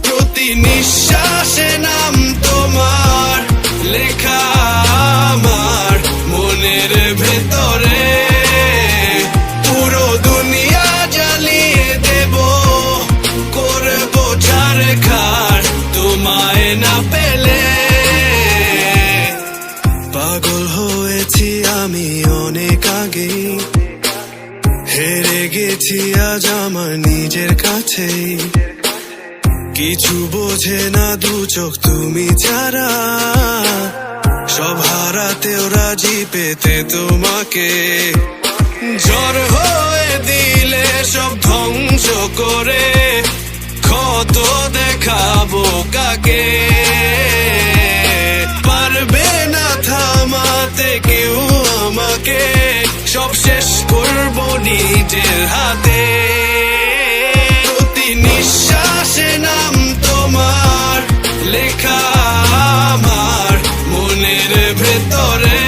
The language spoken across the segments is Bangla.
প্রতি নিঃশ্বাসে নাম তোমার লেখা আমার মনের ভেতরে, পুরো দুনিয়া জ্বালিয়ে দেব, করবো ছারখার তোমায় না পেলে। পাগল হয়েছি আমি অনেক আগে, হেরে গেছি আজ আমার নিজের কাছেই। কিছু বোঝে না দু চোখ তুমি ছাড়া, সব হারাতেও রাজি পেতে তোমাকে। ঝড় হয়ে দিলে সব ধ্বংস করে, ক্ষত দেখাবো কাকে। পারবে না থামাতে কেউ আমাকে, সব শেষ করবো নিজের হাতে। প্রতি নিঃশ্বাসে নাম তোমার লেখা আমার মনের ভেতরে,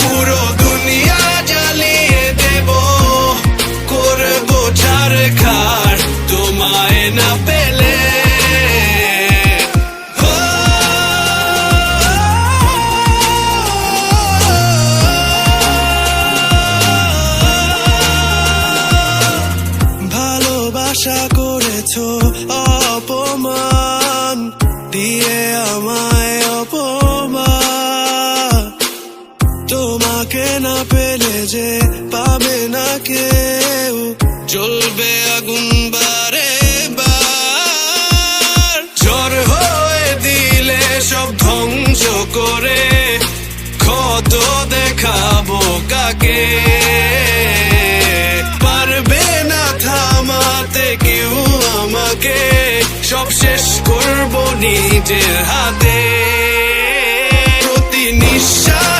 পুরো দুনিয়া জ্বালিয়ে দেব, করবো ছারখার তোমায় না পেলে। ভালোবাসা করেছো অপমান দিয়ে আমায়, অপমান। তোমাকে না পেলে যে পাবে না কেউ, জ্বলবে আগুন বারে বার। ঝড় হয়ে দিলে সব ধ্বংস করে, ক্ষত দেখাবো কাকে। পারবে না থামাতে কেউ আমাকে, সব শেষ করবো নিজের হাতে। প্রতি নিঃশ্বাস